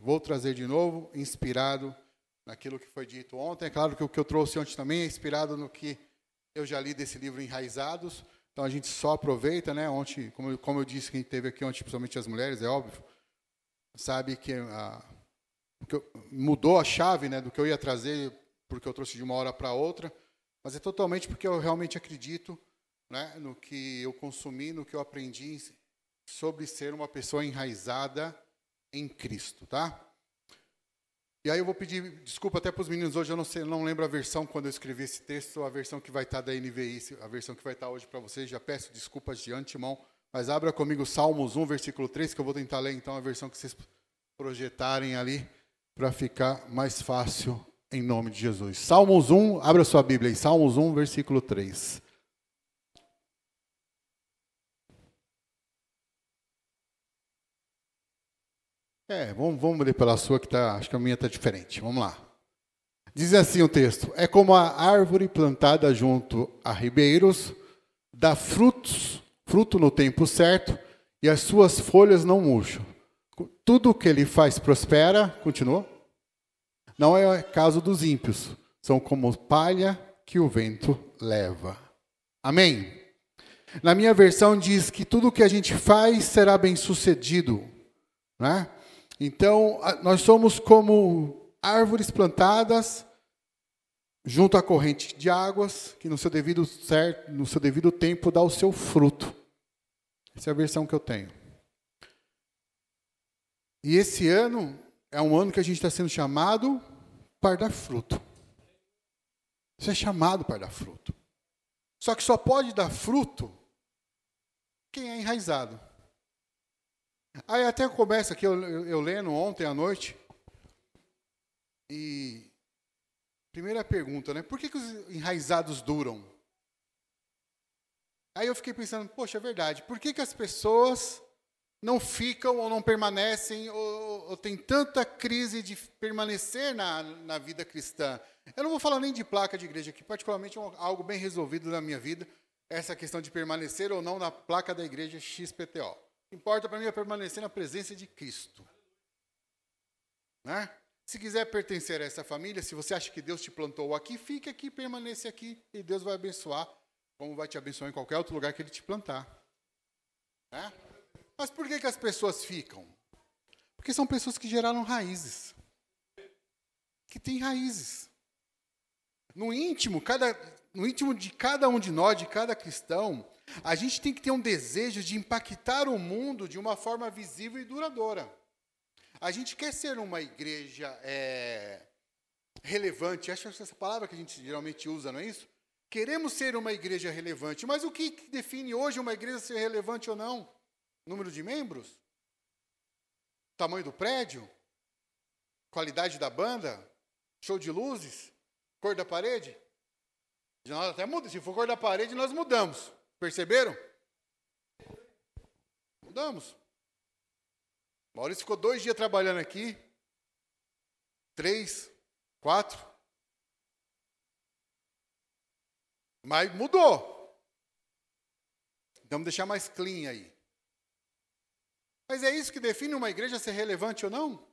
vou trazer de novo, inspirado naquilo que foi dito ontem. É claro que o que eu trouxe ontem também é inspirado no que eu já li desse livro Enraizados. Então, a gente só aproveita, né? Ontem, como eu disse, quem esteve aqui ontem, principalmente as mulheres, é óbvio, sabe que mudou a chave, né, do que eu ia trazer, porque eu trouxe de uma hora para outra, mas é totalmente porque eu realmente acredito, né, no que eu consumi, no que eu aprendi sobre ser uma pessoa enraizada em Cristo, tá? E aí eu vou pedir desculpa até para os meninos hoje, eu não lembro a versão quando eu escrevi esse texto, a versão que vai estar da NVI, a versão que vai estar hoje para vocês, já peço desculpas de antemão, mas abra comigo Salmos 1, versículo 3, que eu vou tentar ler então a versão que vocês projetarem ali, para ficar mais fácil em nome de Jesus. Salmos 1, abra sua Bíblia aí, Salmos 1, versículo 3. Vamos ler pela sua, que acho que a minha está diferente. Vamos lá. Diz assim o texto: é como a árvore plantada junto a ribeiros, dá fruto no tempo certo, e as suas folhas não murcham. Tudo o que ele faz prospera. Continua. Não é o caso dos ímpios. São como palha que o vento leva. Amém? Na minha versão diz que tudo o que a gente faz será bem sucedido, né? Então, nós somos como árvores plantadas junto à corrente de águas, que no seu devido tempo dá o seu fruto. Essa é a versão que eu tenho. E esse ano é um ano que a gente está sendo chamado para dar fruto. Você é chamado para dar fruto. Só que só pode dar fruto quem é enraizado. Aí até começa aqui, eu lendo ontem à noite, e primeira pergunta, né? Por que os enraizados duram? Aí eu fiquei pensando, poxa, é verdade, por que as pessoas não ficam ou não permanecem, ou tem tanta crise de permanecer na vida cristã? Eu não vou falar nem de placa de igreja aqui, particularmente algo bem resolvido na minha vida, essa questão de permanecer ou não na placa da igreja XPTO. O que importa para mim é permanecer na presença de Cristo. Né? Se quiser pertencer a essa família, se você acha que Deus te plantou aqui, fique aqui, permaneça aqui, e Deus vai abençoar, como vai te abençoar em qualquer outro lugar que Ele te plantar. Né? Mas por que as pessoas ficam? Porque são pessoas que geraram raízes. Que têm raízes. No íntimo de cada um de nós, de cada cristão, a gente tem que ter um desejo de impactar o mundo de uma forma visível e duradoura. A gente quer ser uma igreja relevante. Acho que essa palavra que a gente geralmente usa, não é isso? Queremos ser uma igreja relevante. Mas o que define hoje uma igreja ser relevante ou não? Número de membros? Tamanho do prédio? Qualidade da banda? Show de luzes? Cor da parede? Nós até mudamos. Se for cor da parede, nós mudamos. Perceberam? Mudamos. Maurício ficou 2 dias trabalhando aqui. 3, 4. Mas mudou. Vamos deixar mais clean aí. Mas é isso que define uma igreja ser relevante ou não?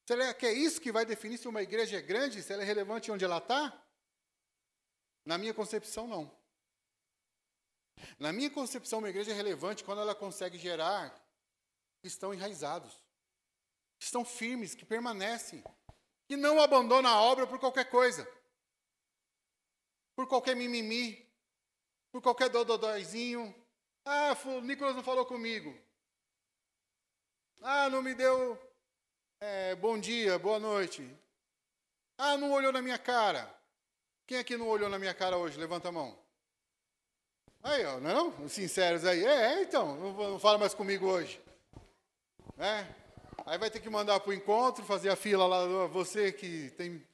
Será que é isso que vai definir se uma igreja é grande, se ela é relevante onde ela está? Na minha concepção, não. Na minha concepção, uma igreja é relevante quando ela consegue gerar que estão enraizados, que estão firmes, que permanecem, que não abandonam a obra por qualquer coisa, por qualquer mimimi, por qualquer dodóizinho. Ah, o Nicolas não falou comigo. Ah, não me deu bom dia, boa noite. Ah, não olhou na minha cara. Quem aqui não olhou na minha cara hoje? Levanta a mão. Aí, ó, não? Os sinceros aí. Então, não fala mais comigo hoje. Aí vai ter que mandar para o encontro, fazer a fila lá. Você que tem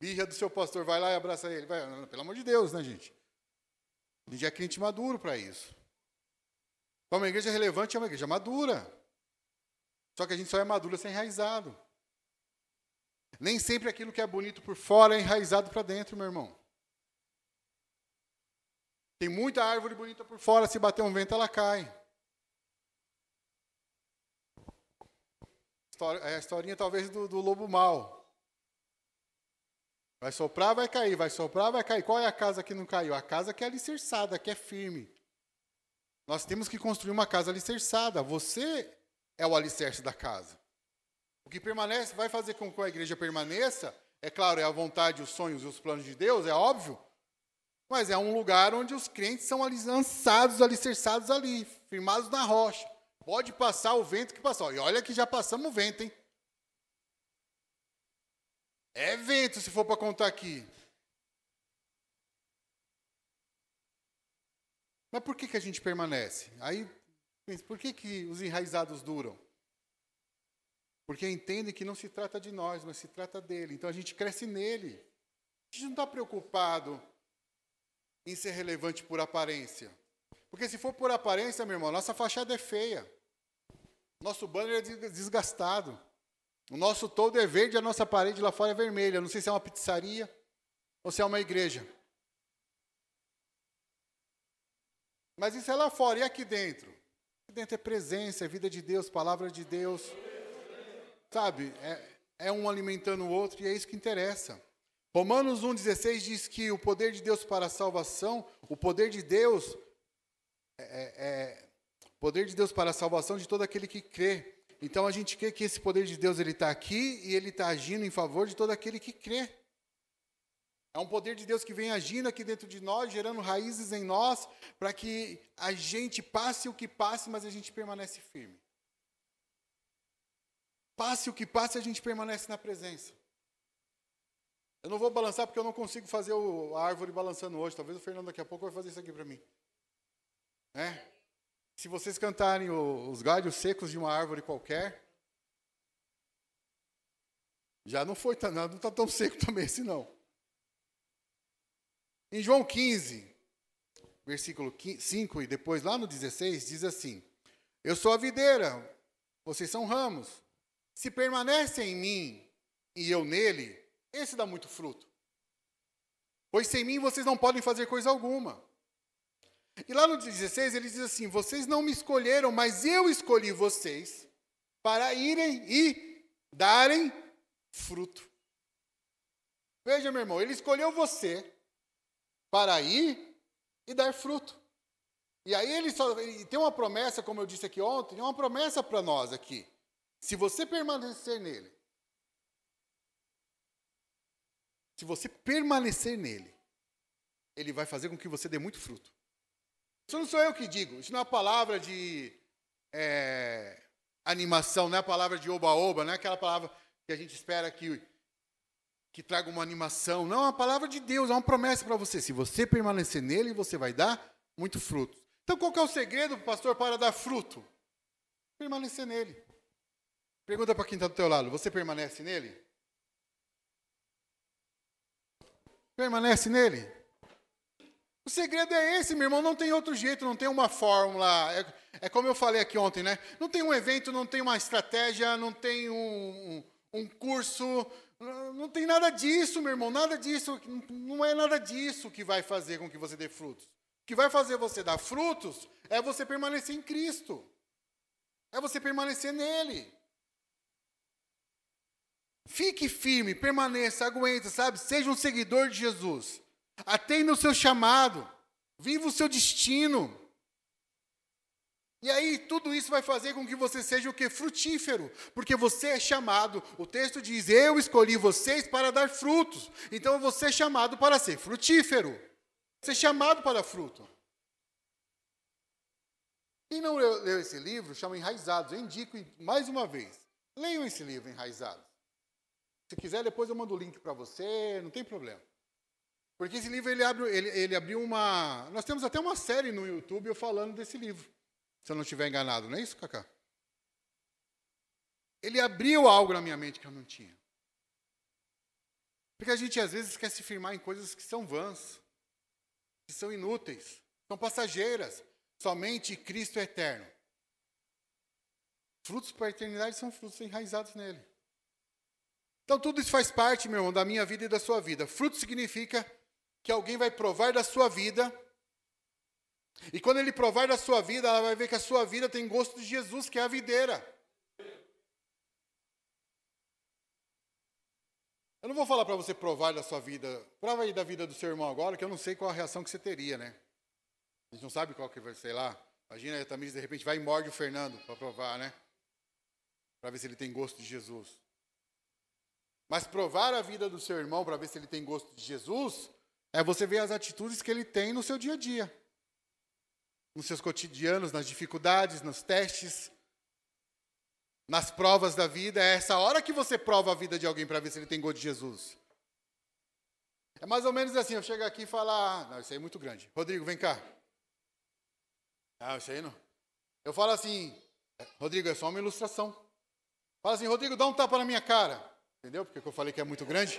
birra do seu pastor, vai lá e abraça ele. Pelo amor de Deus, né, gente? A gente é crente maduro para isso. Então, uma igreja relevante é uma igreja madura. Só que a gente só é madura se é enraizado. Nem sempre aquilo que é bonito por fora é enraizado para dentro, meu irmão. Tem muita árvore bonita por fora, se bater um vento, ela cai. É a historinha talvez do lobo mau. Vai soprar, vai cair, vai soprar, vai cair. Qual é a casa que não caiu? A casa que é alicerçada, que é firme. Nós temos que construir uma casa alicerçada. Você é o alicerce da casa. O que permanece, vai fazer com que a igreja permaneça, é claro, é a vontade, os sonhos e os planos de Deus, é óbvio, mas é um lugar onde os crentes são lançados, alicerçados ali, firmados na rocha. Pode passar o vento que passou. E olha que já passamos o vento, hein? É vento, se for para contar aqui. Mas por que a gente permanece? Aí, por que os enraizados duram? Porque entendem que não se trata de nós, mas se trata dele. Então a gente cresce nele. A gente não está preocupado em ser relevante por aparência. Porque se for por aparência, meu irmão, nossa fachada é feia. Nosso banner é desgastado. O nosso toldo é verde e a nossa parede lá fora é vermelha. Não sei se é uma pizzaria ou se é uma igreja. Mas isso é lá fora. E aqui dentro? Aqui dentro é presença, é vida de Deus, palavra de Deus. Sabe? É um alimentando o outro e é isso que interessa. Romanos 1,16 diz que o poder de Deus para a salvação, o poder de Deus poder de Deus para a salvação de todo aquele que crê. Então a gente crê que esse poder de Deus ele está aqui e ele está agindo em favor de todo aquele que crê. É um poder de Deus que vem agindo aqui dentro de nós, gerando raízes em nós, para que a gente passe o que passe, mas a gente permanece firme. Passe o que passe, a gente permanece na presença. Eu não vou balançar porque eu não consigo fazer a árvore balançando hoje. Talvez o Fernando daqui a pouco vai fazer isso aqui para mim. Se vocês cantarem os galhos secos de uma árvore qualquer, já não foi, não está tão seco também assim não. Em João 15, versículo 5 e depois lá no 16, diz assim: eu sou a videira, vocês são ramos. Se permanecem em mim e eu nele, esse dá muito fruto. Pois sem mim vocês não podem fazer coisa alguma. E lá no 16 ele diz assim: vocês não me escolheram, mas eu escolhi vocês para irem e darem fruto. Veja, meu irmão, ele escolheu você para ir e dar fruto. E aí ele tem uma promessa, como eu disse aqui ontem, uma promessa para nós aqui. Se você permanecer nele, ele vai fazer com que você dê muito fruto. Isso não sou eu que digo, isso não é uma palavra de animação, não é a palavra de oba-oba, não é aquela palavra que a gente espera que traga uma animação. Não, é uma palavra de Deus, é uma promessa para você. Se você permanecer nele, você vai dar muito fruto. Então, qual que é o segredo, pastor, para dar fruto? Permanecer nele. Pergunta para quem está do teu lado, você permanece nele? Permanece nele? O segredo é esse, meu irmão, não tem outro jeito, não tem uma fórmula. É como eu falei aqui ontem, né? Não tem um evento, não tem uma estratégia, não tem um curso, não tem nada disso, meu irmão, nada disso, não é nada disso que vai fazer com que você dê frutos. O que vai fazer você dar frutos é você permanecer em Cristo, é você permanecer nele. Fique firme, permaneça, aguenta, sabe? Seja um seguidor de Jesus. Atenda o seu chamado. Viva o seu destino. E aí, tudo isso vai fazer com que você seja o quê? Frutífero. Porque você é chamado, o texto diz, eu escolhi vocês para dar frutos. Então, você é chamado para ser frutífero. Você é chamado para dar fruto. Quem não leu esse livro, chama Enraizados. Eu indico mais uma vez. Leiam esse livro, Enraizados. Se quiser, depois eu mando o link para você, não tem problema. Porque esse livro, ele abriu uma... Nós temos até uma série no YouTube eu falando desse livro. Se eu não estiver enganado, não é isso, Cacá? Ele abriu algo na minha mente que eu não tinha. Porque a gente, às vezes, quer se firmar em coisas que são vãs, que são inúteis, são passageiras. Somente Cristo é eterno. Frutos para a eternidade são frutos enraizados nele. Então, tudo isso faz parte, meu irmão, da minha vida e da sua vida. Fruto significa que alguém vai provar da sua vida. E quando ele provar da sua vida, ela vai ver que a sua vida tem gosto de Jesus, que é a videira. Eu não vou falar para você provar da sua vida, prova aí da vida do seu irmão agora, que eu não sei qual a reação que você teria, né? A gente não sabe qual que vai ser lá. Imagina, a Tamires de repente vai e morde o Fernando para provar, né? Para ver se ele tem gosto de Jesus. Mas provar a vida do seu irmão para ver se ele tem gosto de Jesus é você ver as atitudes que ele tem no seu dia a dia. Nos seus cotidianos, nas dificuldades, nos testes, nas provas da vida. É essa hora que você prova a vida de alguém para ver se ele tem gosto de Jesus. É mais ou menos assim, eu chego aqui e falo, não, isso aí é muito grande. Rodrigo, vem cá. Isso aí não. Eu falo assim, Rodrigo, é só uma ilustração. Fala assim, Rodrigo, dá um tapa na minha cara. Entendeu? Porque eu falei que é muito grande.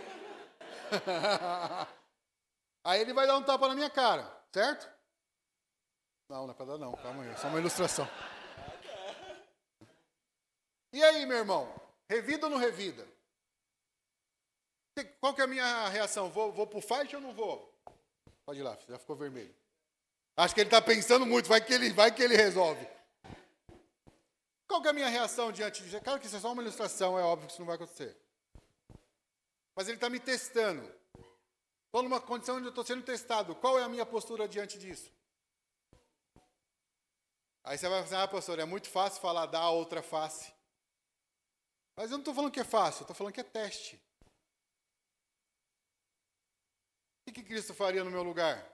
Aí ele vai dar um tapa na minha cara, certo? Não é pra dar não, calma aí, é só uma ilustração. E aí, meu irmão? Revida ou não revida? Qual que é a minha reação? Vou pro fight ou não vou? Pode ir lá, já ficou vermelho. Acho que ele está pensando muito, vai que ele resolve. Qual que é a minha reação diante disso? Claro que isso é só uma ilustração, é óbvio que isso não vai acontecer. Mas ele está me testando. Estou numa condição onde eu estou sendo testado. Qual é a minha postura diante disso? Aí você vai falar, pastor, é muito fácil falar da outra face. Mas eu não estou falando que é fácil, eu estou falando que é teste. O que Cristo faria no meu lugar?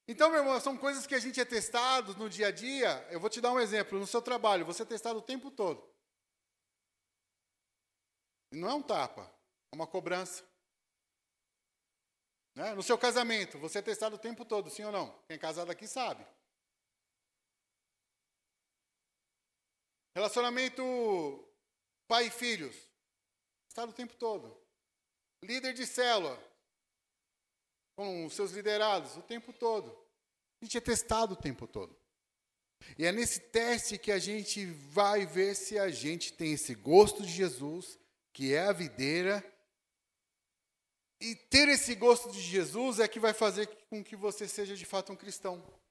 Então, meu irmão, são coisas que a gente é testado no dia a dia. Eu vou te dar um exemplo. No seu trabalho, você é testado o tempo todo. E não é um tapa, é uma cobrança. Né? No seu casamento, você é testado o tempo todo, sim ou não? Quem é casado aqui sabe. Relacionamento pai e filhos, testado o tempo todo. Líder de célula, com os seus liderados, o tempo todo. A gente é testado o tempo todo. E é nesse teste que a gente vai ver se a gente tem esse gosto de Jesus, que é a videira. E ter esse gosto de Jesus é que vai fazer com que você seja de fato um cristão.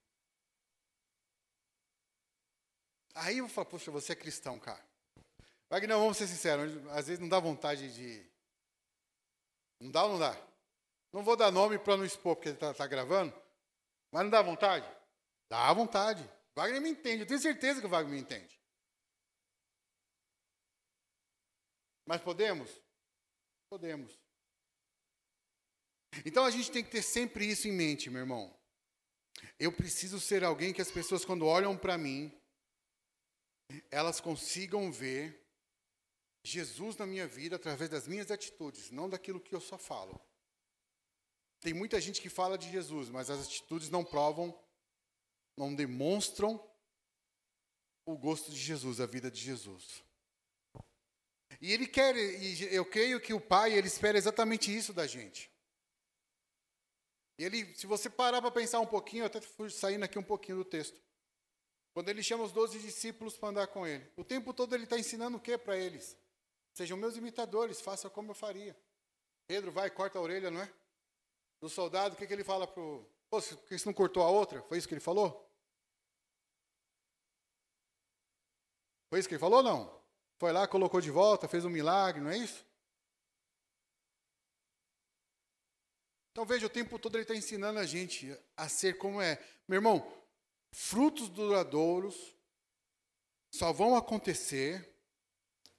Aí eu vou falar, poxa, você é cristão, cara. Wagner, vamos ser sinceros, às vezes não dá vontade de... Não dá ou não dá? Não vou dar nome para não expor, porque ele está gravando, mas não dá vontade? Dá vontade. Wagner me entende, eu tenho certeza que o Wagner me entende. Mas podemos? Podemos. Então a gente tem que ter sempre isso em mente, meu irmão. Eu preciso ser alguém que as pessoas, quando olham para mim, elas consigam ver Jesus na minha vida através das minhas atitudes, não daquilo que eu só falo. Tem muita gente que fala de Jesus, mas as atitudes não provam, não demonstram o gosto de Jesus, a vida de Jesus. E ele quer, e eu creio que o Pai, ele espera exatamente isso da gente. Ele, se você parar para pensar um pouquinho, eu até fui saindo aqui um pouquinho do texto. Quando ele chama os 12 discípulos para andar com ele, o tempo todo ele está ensinando o que para eles? Sejam meus imitadores, façam como eu faria. Pedro vai, corta a orelha, não é? Do soldado, o que ele fala para o... Pô, por que você não cortou a outra? Foi isso que ele falou? Foi isso que ele falou ou não? Foi lá, colocou de volta, fez um milagre, não é isso? Então veja, o tempo todo ele está ensinando a gente a ser como é. Meu irmão, frutos duradouros só vão acontecer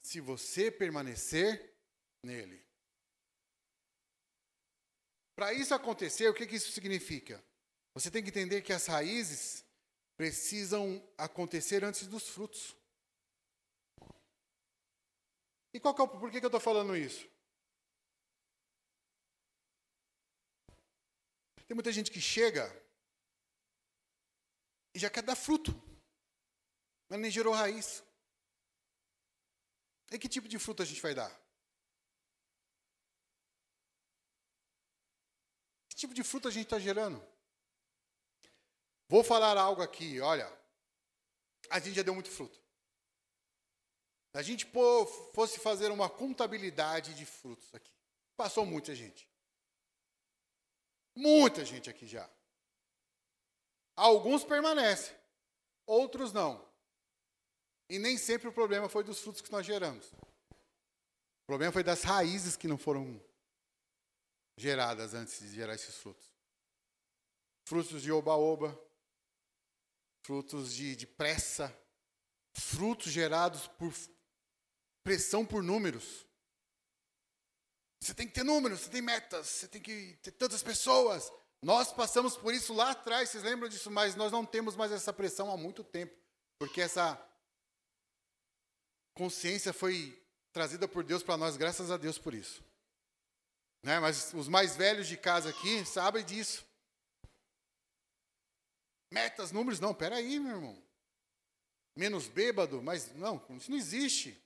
se você permanecer nele. Para isso acontecer, o que isso significa? Você tem que entender que as raízes precisam acontecer antes dos frutos. E por que eu estou falando isso? Tem muita gente que chega e já quer dar fruto, mas nem gerou raiz. E que tipo de fruto a gente vai dar? Que tipo de fruto a gente está gerando? Vou falar algo aqui, olha, a gente já deu muito fruto. Se a gente fosse fazer uma contabilidade de frutos aqui, passou muita gente. Muita gente aqui já. Alguns permanecem, outros não. E nem sempre o problema foi dos frutos que nós geramos. O problema foi das raízes que não foram geradas antes de gerar esses frutos. Frutos de oba-oba, frutos de pressa, frutos gerados por pressão por números. Você tem que ter números, você tem metas, você tem que ter tantas pessoas. Nós passamos por isso lá atrás, vocês lembram disso? Mas nós não temos mais essa pressão há muito tempo. Porque essa consciência foi trazida por Deus para nós, graças a Deus por isso. Né? Mas os mais velhos de casa aqui sabem disso. Metas, números, não, peraí, meu irmão. Menos bêbado, mas não, isso não existe.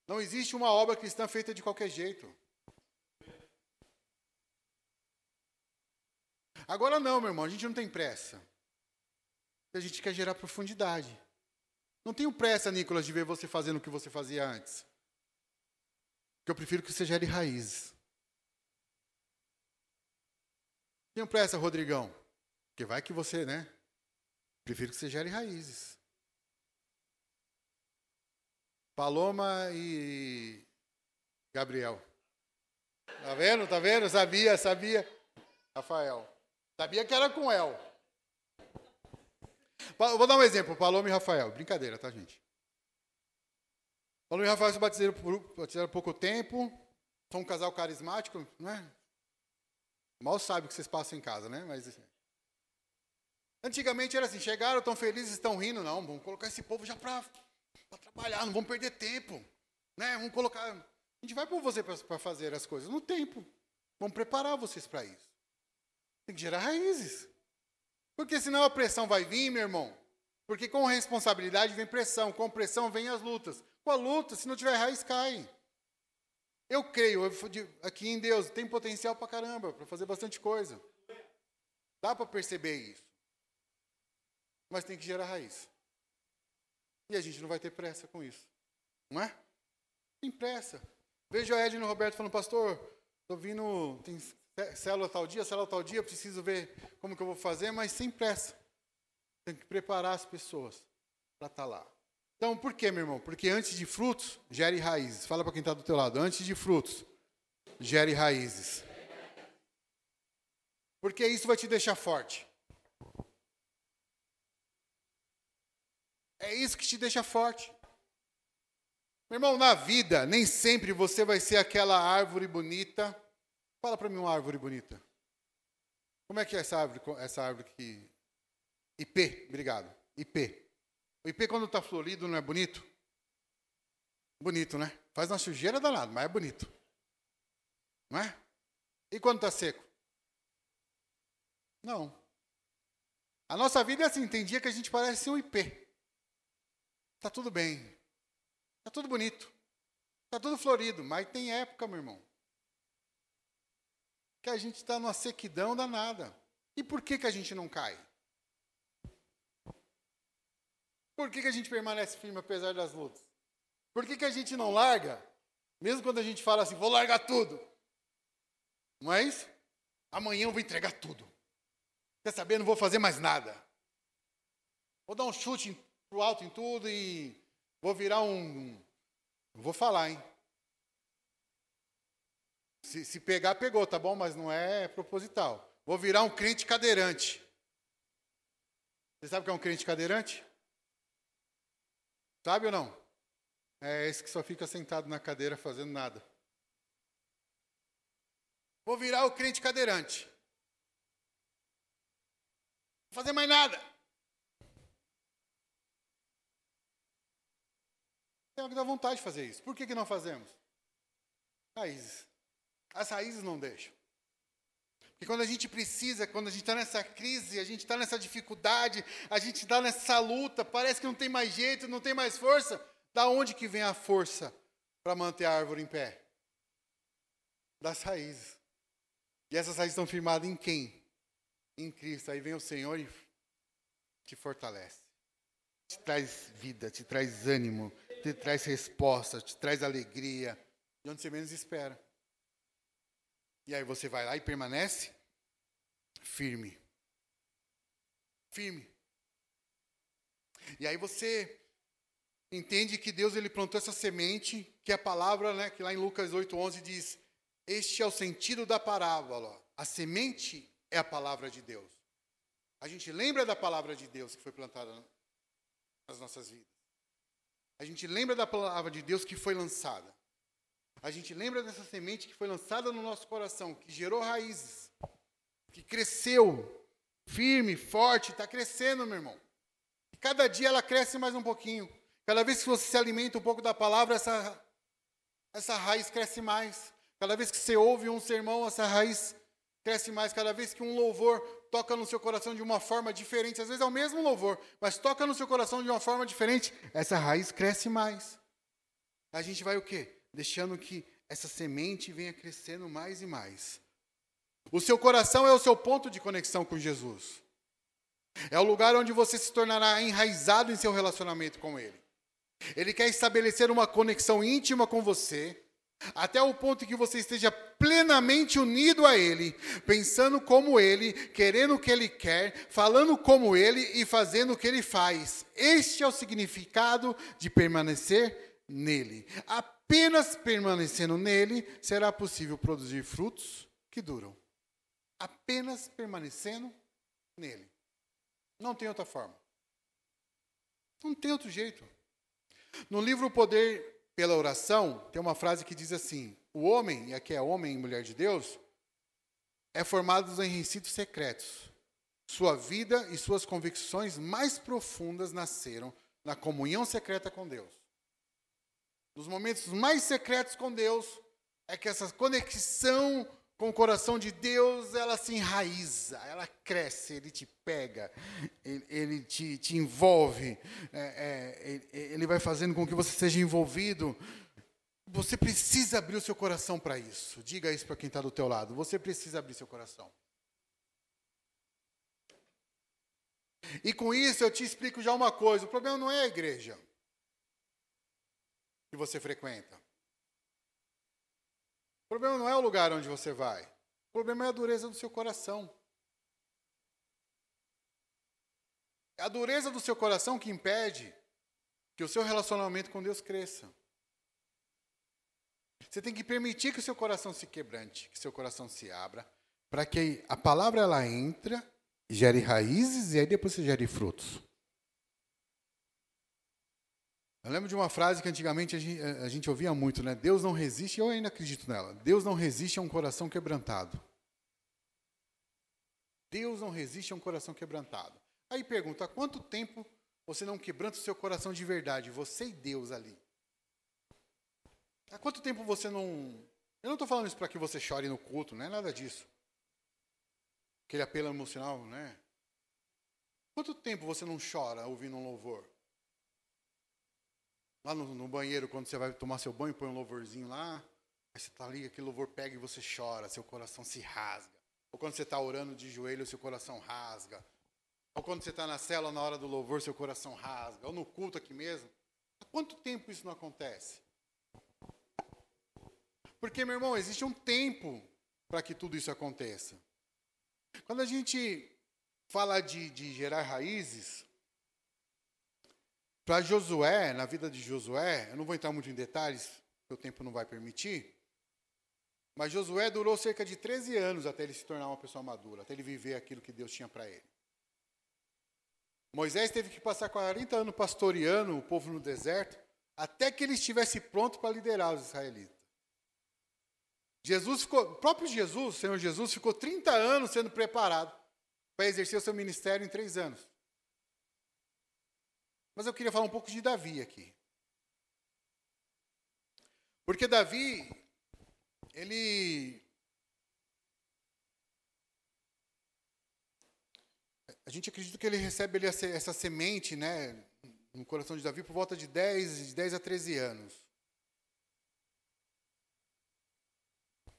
Não existe uma obra cristã feita de qualquer jeito. Agora não, meu irmão, a gente não tem pressa. A gente quer gerar profundidade. Não tenho pressa, Nicolas, de ver você fazendo o que você fazia antes. Porque eu prefiro que você gere raízes. Tenho pressa, Rodrigão. Porque vai que você, né? Prefiro que você gere raízes. Paloma e Gabriel. Tá vendo? Tá vendo? Sabia. Rafael. Sabia que era com El. Vou dar um exemplo. Paloma e Rafael. Brincadeira, tá, gente? Paloma e Rafael se batizaram há pouco tempo. São um casal carismático, né? Mal sabe o que vocês passam em casa, né? Mas antigamente era assim, chegaram, estão felizes, estão rindo. Não, vamos colocar esse povo já para trabalhar, não vamos perder tempo. Né? Vamos colocar... A gente vai pôr você para fazer as coisas no tempo. Vamos preparar vocês para isso. Tem que gerar raízes. Porque senão a pressão vai vir, meu irmão. Porque com responsabilidade vem pressão, com pressão vem as lutas. Com a luta, se não tiver raiz, cai. Eu creio, aqui em Deus, tem potencial pra caramba, para fazer bastante coisa. Dá para perceber isso. Mas tem que gerar raiz. E a gente não vai ter pressa com isso. Não é? Tem pressa. Vejo a Edna e o Roberto falando, pastor, estou vindo, tem célula tal dia, preciso ver como que eu vou fazer, mas sem pressa. Tem que preparar as pessoas para estar lá. Então, por quê, meu irmão? Porque antes de frutos, gere raízes. Fala para quem está do teu lado. Antes de frutos, gere raízes. Porque isso vai te deixar forte. É isso que te deixa forte. Meu irmão, na vida, nem sempre você vai ser aquela árvore bonita. Fala para mim uma árvore bonita. Como é que é essa árvore que... IP, obrigado. IP. O IP, quando está florido, não é bonito? Bonito, né? Faz uma sujeira danada, mas é bonito. Não é? E quando está seco? Não. A nossa vida é assim, tem dia que a gente parece um IP. Está tudo bem. Está tudo bonito. Está tudo florido, mas tem época, meu irmão, que a gente está numa sequidão danada. E por que a gente não cai? Por que a gente permanece firme apesar das lutas? Por que a gente não larga? Mesmo quando a gente fala assim, vou largar tudo. Não é isso? Amanhã eu vou entregar tudo. Quer saber? Não vou fazer mais nada. Vou dar um chute pro alto em tudo e vou virar um... Vou falar, hein? Se pegar, pegou, tá bom? Mas não é proposital. Vou virar um crente cadeirante. Você sabe o que é um crente cadeirante? Sabe ou não? É esse que só fica sentado na cadeira fazendo nada. Vou virar o crente cadeirante. Não vou fazer mais nada. Tem alguém que dá vontade de fazer isso. Por que não fazemos? Raízes. As raízes não deixam. Porque quando a gente precisa, quando a gente está nessa crise, a gente está nessa dificuldade, a gente está nessa luta, parece que não tem mais jeito, não tem mais força. Da onde que vem a força para manter a árvore em pé? Das raízes. E essas raízes estão firmadas em quem? Em Cristo. Aí vem o Senhor e te fortalece. Te traz vida, te traz ânimo, te traz resposta, te traz alegria. De onde você menos espera. E aí você vai lá e permanece firme. Firme. E aí você entende que Deus ele plantou essa semente, que é a palavra, né, que lá em Lucas 8:11 diz: este é o sentido da parábola. A semente é a palavra de Deus. A gente lembra da palavra de Deus que foi plantada nas nossas vidas. A gente lembra da palavra de Deus que foi lançada. A gente lembra dessa semente que foi lançada no nosso coração, que gerou raízes, que cresceu firme, forte, está crescendo, meu irmão. E cada dia ela cresce mais um pouquinho. Cada vez que você se alimenta um pouco da palavra, essa raiz cresce mais. Cada vez que você ouve um sermão, essa raiz cresce mais. Cada vez que um louvor toca no seu coração de uma forma diferente, às vezes é o mesmo louvor, mas toca no seu coração de uma forma diferente, essa raiz cresce mais. A gente vai o quê? Deixando que essa semente venha crescendo mais e mais. O seu coração é o seu ponto de conexão com Jesus. É o lugar onde você se tornará enraizado em seu relacionamento com Ele. Ele quer estabelecer uma conexão íntima com você, até o ponto que você esteja plenamente unido a Ele, pensando como Ele, querendo o que Ele quer, falando como Ele e fazendo o que Ele faz. Este é o significado de permanecer nele. Apenas permanecendo nele será possível produzir frutos que duram. Apenas permanecendo nele. Não tem outra forma. Não tem outro jeito. No livro O Poder pela Oração, tem uma frase que diz assim: o homem, e aqui é homem e mulher de Deus, é formado em recintos secretos. Sua vida e suas convicções mais profundas nasceram na comunhão secreta com Deus. Nos momentos mais secretos com Deus, é que essa conexão com o coração de Deus, ela se enraiza, ela cresce, ele te pega, ele te envolve, ele vai fazendo com que você seja envolvido. Você precisa abrir o seu coração para isso. Diga isso para quem está do teu lado. Você precisa abrir seu coração. E com isso eu te explico já uma coisa. O problema não é a igreja que você frequenta. O problema não é o lugar onde você vai. O problema é a dureza do seu coração. É a dureza do seu coração que impede que o seu relacionamento com Deus cresça. Você tem que permitir que o seu coração se quebrante, que o seu coração se abra, para que a palavra ela entre, gere raízes e aí depois você gere frutos. Eu lembro de uma frase que antigamente a gente ouvia muito, né? Deus não resiste, eu ainda acredito nela. Deus não resiste a um coração quebrantado. Deus não resiste a um coração quebrantado. Aí pergunta, há quanto tempo você não quebranta o seu coração de verdade? Você e Deus ali. Há quanto tempo você não... Eu não estou falando isso para que você chore no culto, não é nada disso. Aquele apelo emocional, né? Quanto tempo você não chora ouvindo um louvor? Lá no banheiro, quando você vai tomar seu banho, põe um louvorzinho lá, aí você está ali, aquele louvor pega e você chora, seu coração se rasga. Ou quando você está orando de joelho, seu coração rasga. Ou quando você está na cela, na hora do louvor, seu coração rasga. Ou no culto aqui mesmo. Há quanto tempo isso não acontece? Porque, meu irmão, existe um tempo para que tudo isso aconteça. Quando a gente fala de gerar raízes, para Josué, na vida de Josué, eu não vou entrar muito em detalhes, porque o tempo não vai permitir, mas Josué durou cerca de 13 anos até ele se tornar uma pessoa madura, até ele viver aquilo que Deus tinha para ele. Moisés teve que passar 40 anos pastoreando o povo no deserto, até que ele estivesse pronto para liderar os israelitas. O próprio Jesus, o Senhor Jesus, ficou 30 anos sendo preparado para exercer o seu ministério em 3 anos. Mas eu queria falar um pouco de Davi aqui. Porque Davi, a gente acredita que ele recebe essa semente, né, no coração de Davi por volta de 10 a 13 anos.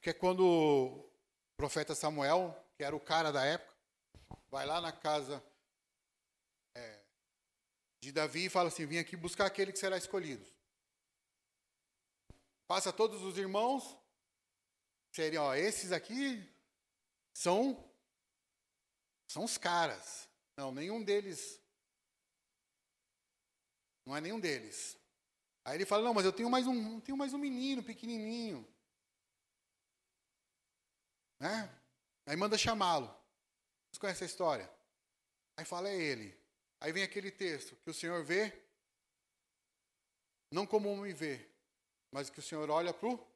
Que é quando o profeta Samuel, que era o cara da época, vai lá na casa de Davi e fala assim, vim aqui buscar aquele que será escolhido. Passa todos os irmãos, seriam, esses aqui são os caras. Não, nenhum deles Não é nenhum deles. Aí ele fala, não, mas eu tenho mais um menino pequenininho. Né? Aí manda chamá-lo. Vocês conhecem a história? Aí fala, é ele. Aí vem aquele texto, que o Senhor vê, não como homem vê, mas que o Senhor olha para o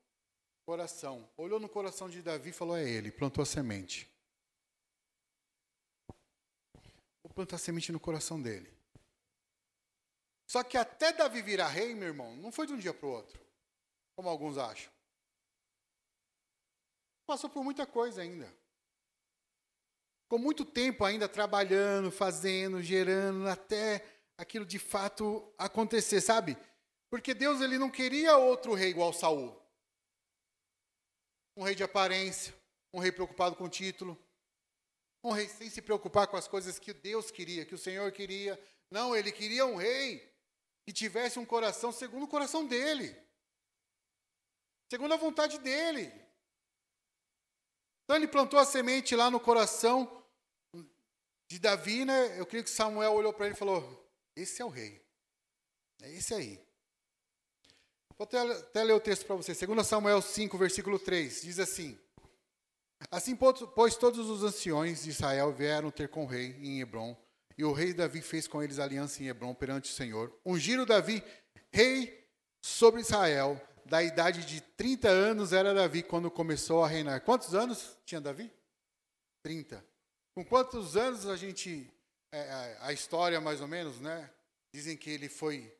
coração. Olhou no coração de Davi e falou, é ele, plantou a semente. Vou plantar a semente no coração dele. Só que até Davi virar rei, meu irmão, não foi de um dia para o outro, como alguns acham. Passou por muita coisa ainda. Ficou muito tempo ainda trabalhando, fazendo, gerando, até aquilo de fato acontecer, sabe? Porque Deus ele não queria outro rei igual Saul. Um rei de aparência, um rei preocupado com o título, um rei sem se preocupar com as coisas que Deus queria, que o Senhor queria. Não, ele queria um rei que tivesse um coração segundo o coração dele. Segundo a vontade dele. Então ele plantou a semente lá no coração de Davi, né? Eu creio que Samuel olhou para ele e falou, esse é o rei. É esse aí. Vou até ler o texto para você. 2 Samuel 5, versículo 3. Diz assim. Assim, pois todos os anciões de Israel vieram ter com o rei em Hebrom. E o rei Davi fez com eles aliança em Hebrom perante o Senhor. Ungiram Davi rei sobre Israel. Da idade de 30 anos era Davi quando começou a reinar. Quantos anos tinha Davi? 30. Com quantos anos a história mais ou menos, né? Dizem que ele foi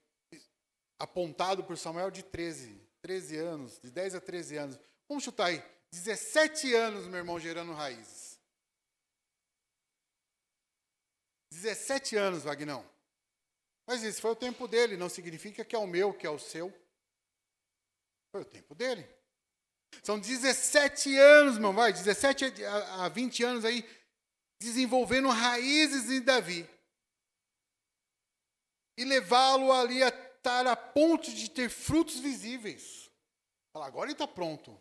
apontado por Samuel de 13 anos, de 10 a 13 anos. Vamos chutar aí, 17 anos, meu irmão, gerando raízes. 17 anos, Vagnão. Mas esse foi o tempo dele, não significa que é o meu, que é o seu. Foi o tempo dele. São 17 anos, meu irmão, 17 a 20 anos aí, desenvolvendo raízes em Davi. E levá-lo ali a estar a ponto de ter frutos visíveis. Fala, agora ele está pronto.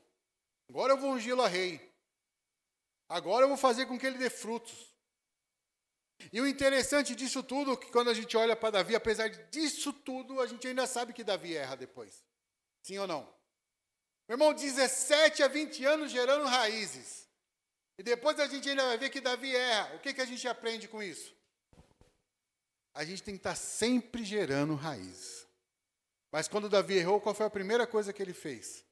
Agora eu vou ungí-lo a rei. Agora eu vou fazer com que ele dê frutos. E o interessante disso tudo, é que quando a gente olha para Davi, apesar disso tudo, a gente ainda sabe que Davi erra depois. Sim ou não? Meu irmão, 17 a 20 anos gerando raízes. E depois a gente ainda vai ver que Davi erra. O que a gente aprende com isso? A gente tem que estar sempre gerando raízes. Mas quando Davi errou, qual foi a primeira coisa que ele fez?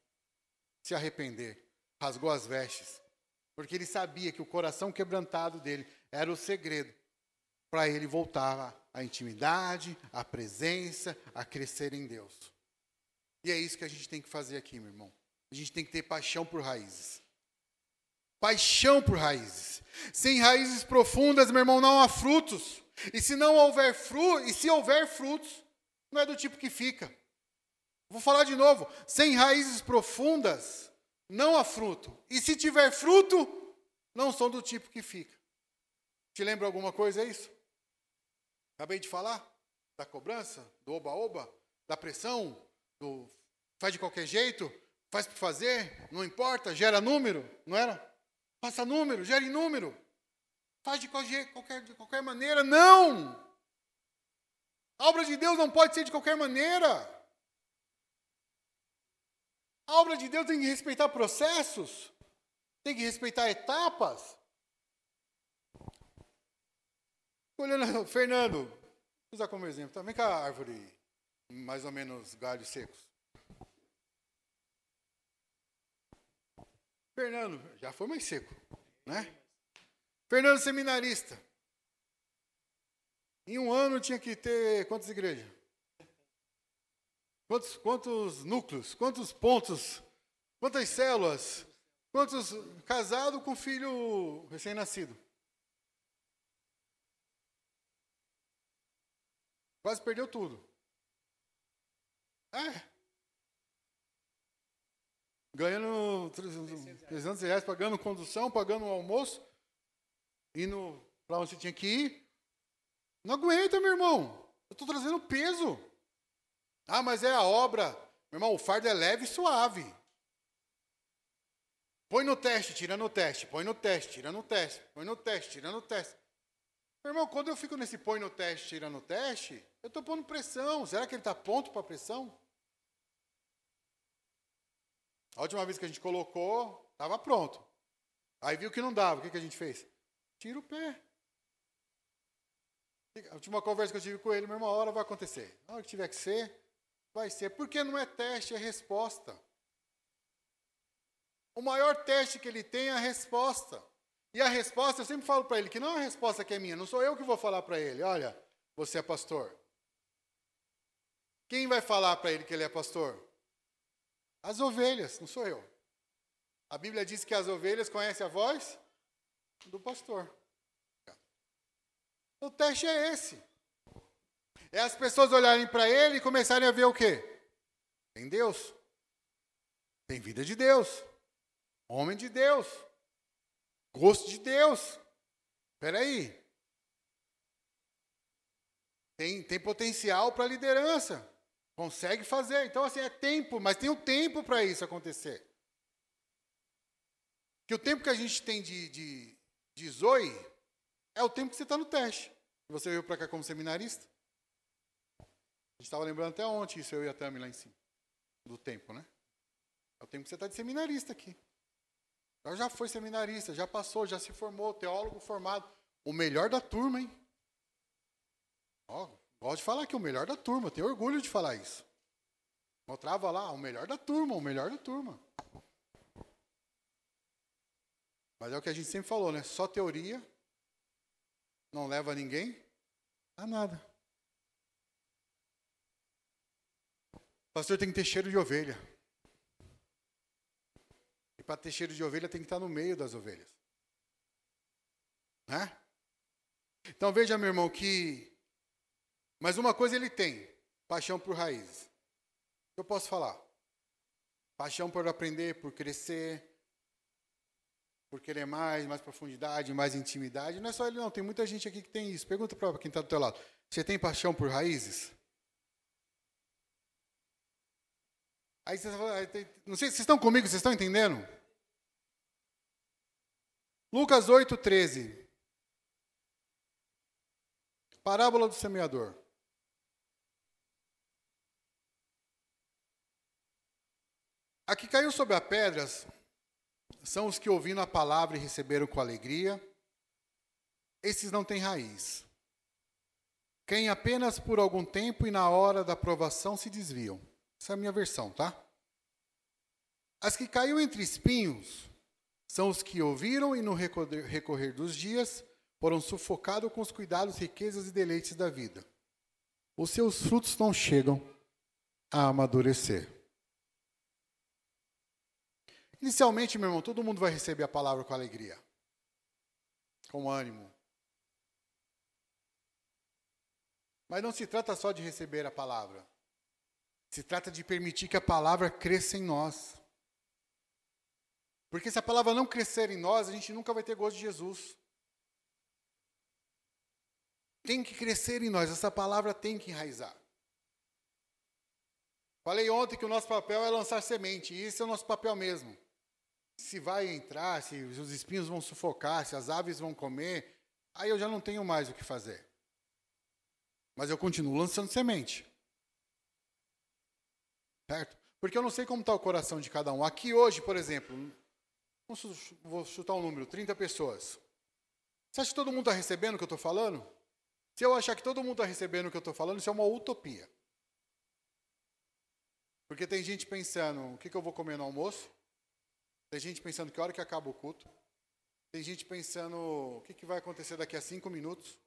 Se arrepender. Rasgou as vestes. Porque ele sabia que o coração quebrantado dele era o segredo para ele voltar à intimidade, à presença, a crescer em Deus. E é isso que a gente tem que fazer aqui, meu irmão. A gente tem que ter paixão por raízes. Paixão por raízes. Sem raízes profundas, meu irmão, não há frutos. E se não houver se houver frutos, não é do tipo que fica. Vou falar de novo. Sem raízes profundas, não há fruto. E se tiver fruto, não são do tipo que fica. Te lembra alguma coisa isso? Acabei de falar da cobrança, do oba-oba, da pressão, do faz de qualquer jeito, faz por fazer, não importa, gera número, não era? Passa número, gera em número. Faz de qualquer maneira, não! A obra de Deus não pode ser de qualquer maneira. A obra de Deus tem que respeitar processos, tem que respeitar etapas. Olhando, Fernando, vou usar como exemplo, tá? Vem cá a árvore, mais ou menos galhos secos. Fernando, já foi mais seco, né? Fernando seminarista. Em um ano tinha que ter quantas igrejas? Quantos núcleos? Quantos pontos? Quantas células? Quantos casado com filho recém-nascido? Quase perdeu tudo. Ganhando R$300, pagando condução, pagando o almoço, indo para onde você tinha que ir. Não aguenta, meu irmão. Eu estou trazendo peso. Ah, mas é a obra. Meu irmão, o fardo é leve e suave. Põe no teste, tira no teste. Põe no teste, tira no teste. Põe no teste, tira no teste. Meu irmão, quando eu fico nesse põe no teste, tira no teste, eu estou pondo pressão. Será que ele está pronto para pressão? A última vez que a gente colocou, estava pronto. Aí viu que não dava. O que a gente fez? Tira o pé. A última conversa que eu tive com ele, meu irmão, a hora vai acontecer. A hora que tiver que ser, vai ser. Porque não é teste, é resposta. O maior teste que ele tem é a resposta. E a resposta, eu sempre falo para ele, que não é uma resposta que é minha. Não sou eu que vou falar para ele. Olha, você é pastor. Quem vai falar para ele que ele é pastor? As ovelhas, não sou eu. A Bíblia diz que as ovelhas conhecem a voz do pastor. O teste é esse. É as pessoas olharem para ele e começarem a ver o quê? Tem Deus. Tem vida de Deus. Homem de Deus. Gosto de Deus. Espera aí. Tem potencial para liderança. Consegue fazer. Então, assim, é tempo, mas tem um tempo para isso acontecer. Que o tempo que a gente tem de Zoe é o tempo que você está no teste. Você veio para cá como seminarista? A gente estava lembrando até ontem isso, eu e a Tami lá em cima. Do tempo, né? É o tempo que você está de seminarista aqui. Ela já foi seminarista, já passou, já se formou, teólogo formado. O melhor da turma, hein? Ó, gosto de falar aqui, o melhor da turma, tenho orgulho de falar isso. Mostrava lá, o melhor da turma, o melhor da turma. Mas é o que a gente sempre falou, né? Só teoria não leva ninguém a nada. O pastor tem que ter cheiro de ovelha. E para ter cheiro de ovelha tem que estar no meio das ovelhas. Né? Então veja, meu irmão, que... Mas uma coisa ele tem, paixão por raízes. O que eu posso falar? Paixão por aprender, por crescer, por querer mais profundidade, mais intimidade. Não é só ele não, tem muita gente aqui que tem isso. Pergunta para quem está do teu lado. Você tem paixão por raízes? Aí você fala, não sei, vocês estão comigo, vocês estão entendendo? Lucas 8:13. Parábola do semeador. A que caiu sobre as pedras são os que ouvindo a palavra e receberam com alegria. Esses não têm raiz. Quem apenas por algum tempo e na hora da provação se desviam. Essa é a minha versão, tá? As que caiu entre espinhos são os que ouviram e no recorrer dos dias foram sufocados com os cuidados, riquezas e deleites da vida. Os seus frutos não chegam a amadurecer. Inicialmente, meu irmão, todo mundo vai receber a palavra com alegria, com ânimo. Mas não se trata só de receber a palavra. Se trata de permitir que a palavra cresça em nós. Porque se a palavra não crescer em nós, a gente nunca vai ter gosto de Jesus. Tem que crescer em nós, essa palavra tem que enraizar. Falei ontem que o nosso papel é lançar semente, e esse é o nosso papel mesmo. Se vai entrar, se os espinhos vão sufocar, se as aves vão comer, aí eu já não tenho mais o que fazer. Mas eu continuo lançando semente. Certo? Porque eu não sei como está o coração de cada um. Aqui hoje, por exemplo, vou chutar um número, 30 pessoas. Você acha que todo mundo está recebendo o que eu estou falando? Se eu achar que todo mundo está recebendo o que eu estou falando, isso é uma utopia. Porque tem gente pensando, o que eu vou comer no almoço? Tem gente pensando que hora que acaba o culto. Tem gente pensando, o que vai acontecer daqui a 5 minutos.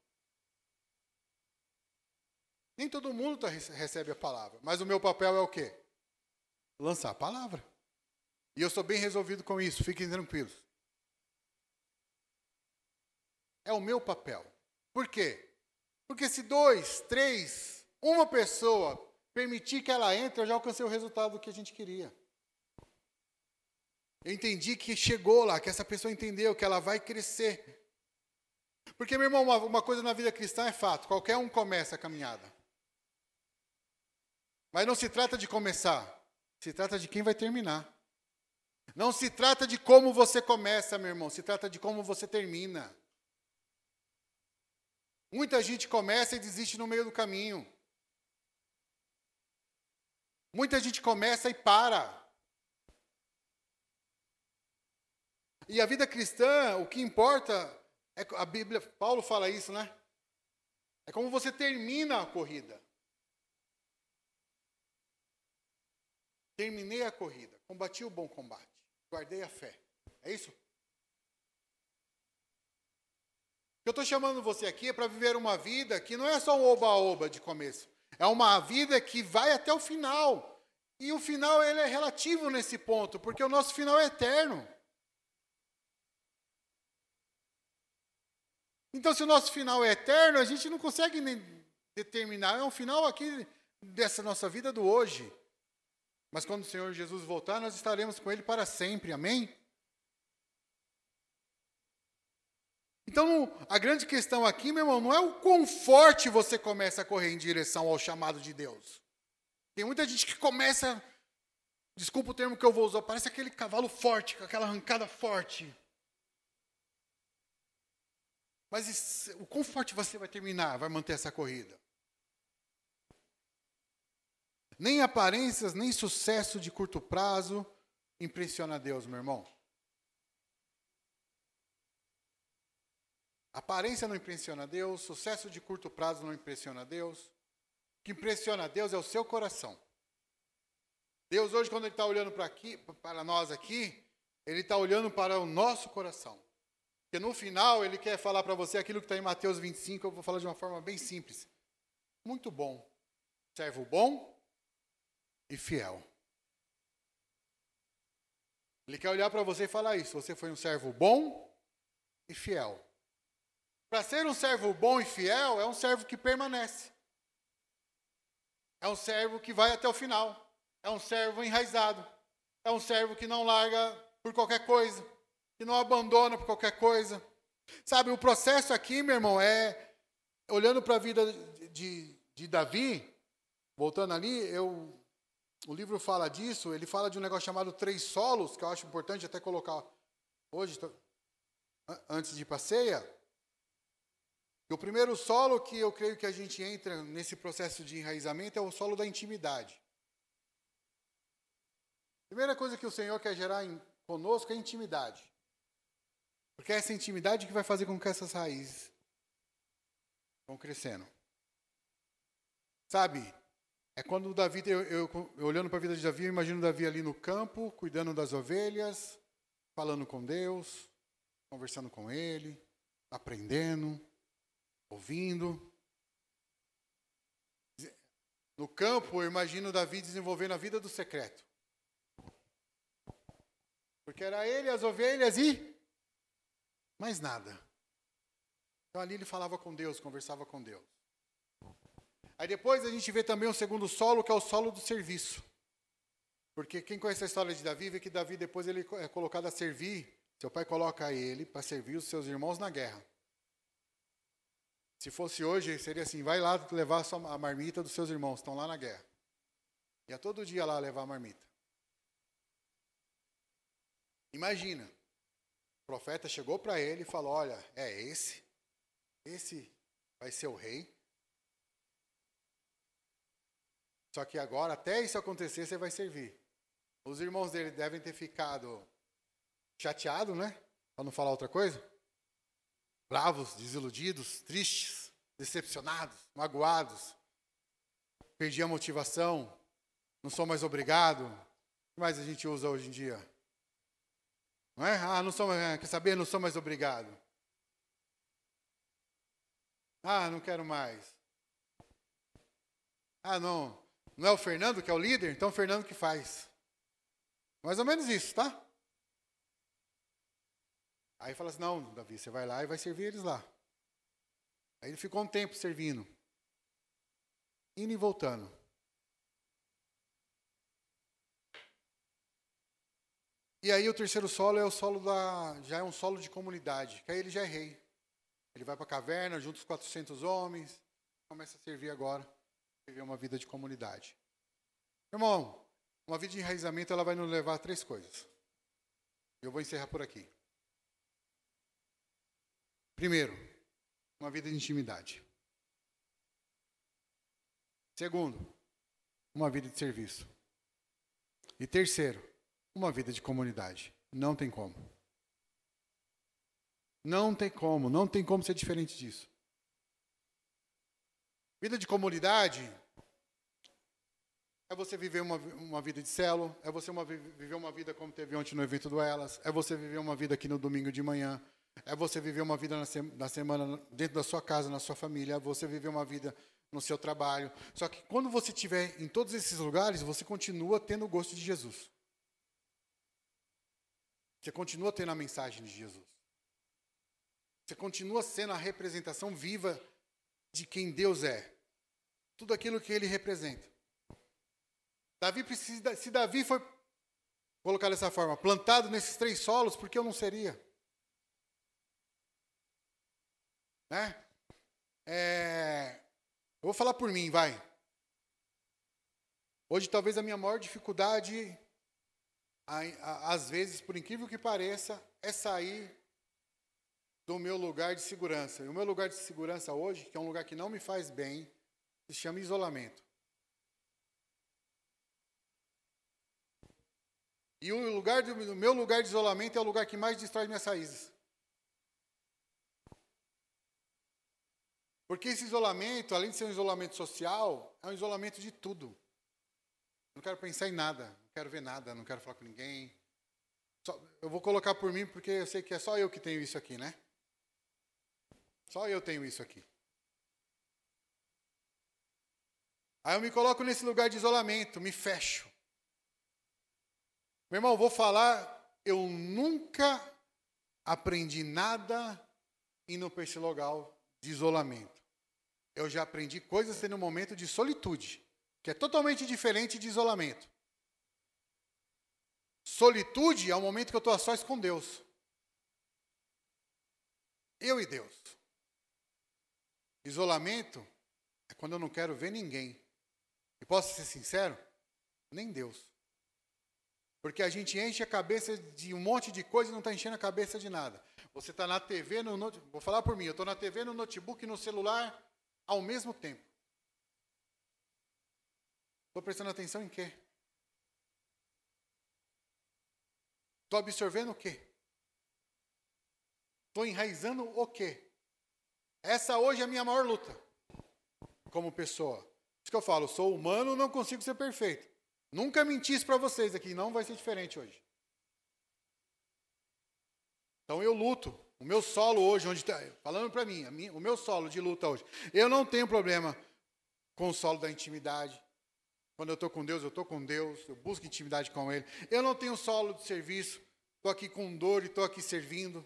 Nem todo mundo recebe a palavra. Mas o meu papel é o quê? Lançar a palavra. E eu sou bem resolvido com isso, fiquem tranquilos. É o meu papel. Por quê? Porque se 2, 3, uma pessoa permitir que ela entre, eu já alcancei o resultado que a gente queria. Eu entendi que chegou lá, que essa pessoa entendeu, que ela vai crescer. Porque, meu irmão, uma coisa na vida cristã é fato, qualquer um começa a caminhada. Mas não se trata de começar, se trata de quem vai terminar. Não se trata de como você começa, meu irmão, se trata de como você termina. Muita gente começa e desiste no meio do caminho. Muita gente começa e para. E a vida cristã, o que importa, a Bíblia, Paulo fala isso, né? É como você termina a corrida. Terminei a corrida, combati o bom combate, guardei a fé. É isso? O que eu estou chamando você aqui é para viver uma vida que não é só um oba-oba de começo. É uma vida que vai até o final. E o final ele é relativo nesse ponto, porque o nosso final é eterno. Então, se o nosso final é eterno, a gente não consegue nem determinar. É um final aqui dessa nossa vida do hoje. Mas quando o Senhor Jesus voltar, nós estaremos com Ele para sempre. Amém? Então, a grande questão aqui, meu irmão, não é o quão forte você começa a correr em direção ao chamado de Deus. Tem muita gente que começa, desculpa o termo que eu vou usar, parece aquele cavalo forte, com aquela arrancada forte. Mas o quão forte você vai terminar, vai manter essa corrida? Nem aparências, nem sucesso de curto prazo impressiona Deus, meu irmão. Aparência não impressiona Deus, sucesso de curto prazo não impressiona Deus. O que impressiona Deus é o seu coração. Deus hoje, quando Ele está olhando para nós aqui, Ele está olhando para o nosso coração. Porque no final, Ele quer falar para você aquilo que está em Mateus 25, eu vou falar de uma forma bem simples. Muito bom. Servo bom e fiel. Ele quer olhar para você e falar isso. Você foi um servo bom e fiel. Para ser um servo bom e fiel, é um servo que permanece. É um servo que vai até o final. É um servo enraizado. É um servo que não larga por qualquer coisa. Que não abandona por qualquer coisa. Sabe, o processo aqui, meu irmão, é... Olhando para a vida de Davi, voltando ali, o livro fala disso, ele fala de um negócio chamado 3 solos, que eu acho importante até colocar hoje, antes de ir para a ceia. E o primeiro solo que eu creio que a gente entra nesse processo de enraizamento é o solo da intimidade. A primeira coisa que o Senhor quer gerar conosco é intimidade. Porque é essa intimidade que vai fazer com que essas raízes vão crescendo. Sabe, é quando Davi, eu olhando para a vida de Davi, eu imagino Davi ali no campo, cuidando das ovelhas, falando com Deus, conversando com Ele, aprendendo, ouvindo. No campo, eu imagino Davi desenvolvendo a vida do secreto. Porque era ele, as ovelhas e mais nada. Então ali ele falava com Deus, conversava com Deus. Aí depois a gente vê também o segundo solo, que é o solo do serviço. Porque quem conhece a história de Davi, vê que Davi depois ele é colocado a servir. Seu pai coloca ele para servir os seus irmãos na guerra. Se fosse hoje, seria assim, vai lá levar a marmita dos seus irmãos, estão lá na guerra. Ia todo dia lá levar a marmita. Imagina, o profeta chegou para ele e falou, olha, esse vai ser o rei. Só que agora, até isso acontecer, você vai servir. Os irmãos dele devem ter ficado chateados, né? Para não falar outra coisa. Bravos, desiludidos, tristes, decepcionados, magoados. Perdi a motivação. Não sou mais obrigado. O que mais a gente usa hoje em dia? Não é? Não sou mais, quer saber? Não sou mais obrigado. Não quero mais. Não é o Fernando que é o líder? Então é o Fernando que faz. Mais ou menos isso, tá? Aí fala assim, não, Davi, você vai lá e vai servir eles lá. Aí ele ficou um tempo servindo. Indo e voltando. E aí o terceiro solo é o solo já é um solo de comunidade, que aí ele já é rei. Ele vai para a caverna, junto os 400 homens, começa a servir agora, viver uma vida de comunidade. Irmão, uma vida de enraizamento, ela vai nos levar a 3 coisas. Eu vou encerrar por aqui. Primeiro, uma vida de intimidade. Segundo, uma vida de serviço. E terceiro, uma vida de comunidade. Não tem como. Não tem como ser diferente disso. Vida de comunidade é você viver uma vida de célula, é você viver uma vida como teve ontem no evento do Elas, é você viver uma vida aqui no domingo de manhã, é você viver uma vida na semana dentro da sua casa, na sua família, é você viver uma vida no seu trabalho. Só que quando você estiver em todos esses lugares, você continua tendo o gosto de Jesus. Você continua tendo a mensagem de Jesus. Você continua sendo a representação viva de quem Deus é. Tudo aquilo que Ele representa. Se Davi foi, colocar dessa forma, plantado nesses 3 solos, por que eu não seria? Né? Eu vou falar por mim, vai. Hoje, talvez a minha maior dificuldade, às vezes, por incrível que pareça, é sair do meu lugar de segurança. E o meu lugar de segurança hoje, que é um lugar que não me faz bem, se chama isolamento. E o meu lugar de isolamento é o lugar que mais destrói minhas raízes. Porque esse isolamento, além de ser um isolamento social, é um isolamento de tudo. Não quero pensar em nada, não quero ver nada, não quero falar com ninguém. Eu vou colocar por mim, porque eu sei que é só eu que tenho isso aqui, né? Só eu tenho isso aqui. Aí eu me coloco nesse lugar de isolamento, me fecho. Meu irmão, vou falar, eu nunca aprendi nada indo para esse lugar de isolamento. Eu já aprendi coisas tendo um momento de solitude, que é totalmente diferente de isolamento. Solitude é o momento que eu estou a sós com Deus. Eu e Deus. Isolamento é quando eu não quero ver ninguém. E posso ser sincero? Nem Deus. Porque a gente enche a cabeça de um monte de coisa e não está enchendo a cabeça de nada. Você está na TV, vou falar por mim, eu estou na TV, no notebook e no celular ao mesmo tempo. Estou prestando atenção em quê? Estou absorvendo o quê? Estou enraizando o quê? Essa hoje é a minha maior luta como pessoa. Isso que eu falo, sou humano, não consigo ser perfeito. Nunca menti isso para vocês aqui, não vai ser diferente hoje. Então eu luto. O meu solo hoje, falando para mim, o meu solo de luta hoje, eu não tenho problema com o solo da intimidade. Quando eu estou com Deus, eu estou com Deus, eu busco intimidade com Ele. Eu não tenho solo de serviço, estou aqui com dor e estou aqui servindo.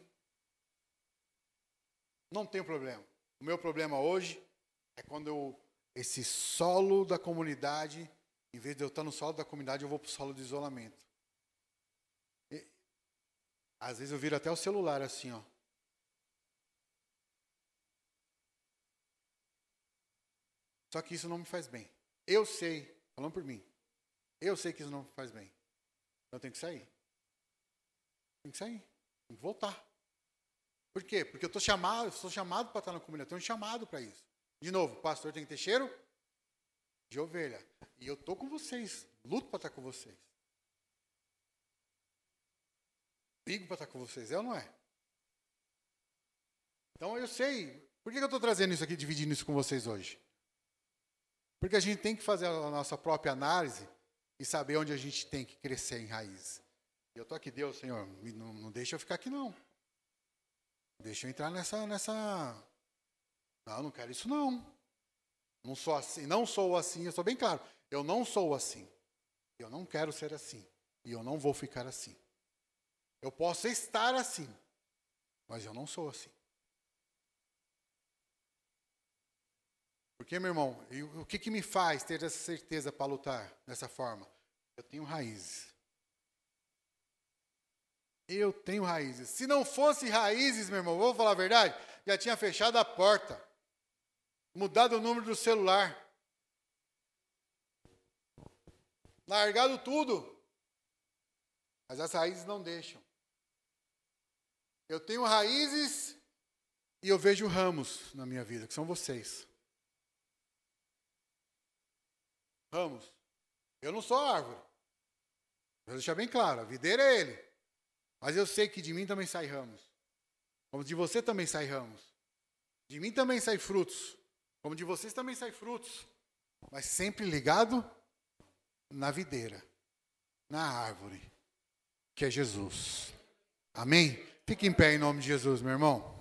Não tenho problema. O meu problema hoje é quando esse solo da comunidade, em vez de eu estar no solo da comunidade, eu vou para o solo de isolamento. E, às vezes eu viro até o celular assim, ó. Só que isso não me faz bem. Eu sei, falando por mim, eu sei que isso não me faz bem. Então eu tenho que sair. Tenho que sair. Tenho que voltar. Por quê? Porque eu sou chamado para estar na comunidade. Eu tenho um chamado para isso. De novo, o pastor tem que ter cheiro de ovelha. E eu estou com vocês. Luto para estar com vocês. Brigo para estar com vocês. É ou não é? Então eu sei. Por que eu estou trazendo isso aqui, dividindo isso com vocês hoje? Porque a gente tem que fazer a nossa própria análise e saber onde a gente tem que crescer em raiz. Eu estou aqui, Deus, Senhor, não deixa eu ficar aqui não. Deixa eu entrar nessa... Não quero isso não. Não sou assim, eu sou bem claro. Eu não sou assim. Eu não quero ser assim. E eu não vou ficar assim. Eu posso estar assim, mas eu não sou assim. Porque, meu irmão, o que me faz ter essa certeza para lutar dessa forma? Eu tenho raízes. Eu tenho raízes. Se não fosse raízes, meu irmão, vou falar a verdade, já tinha fechado a porta. Mudado o número do celular. Largado tudo. Mas as raízes não deixam. Eu tenho raízes E eu vejo ramos na minha vida, que são vocês. Ramos. Eu não sou árvore. Vou deixar bem claro, a videira é ele. Mas eu sei que de mim também sai ramos. Como de você também sai ramos. De mim também sai frutos. Como de vocês também sai frutos. Mas sempre ligado na videira. Na árvore. Que é Jesus. Amém? Fique em pé em nome de Jesus, meu irmão.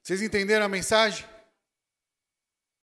Vocês entenderam a mensagem?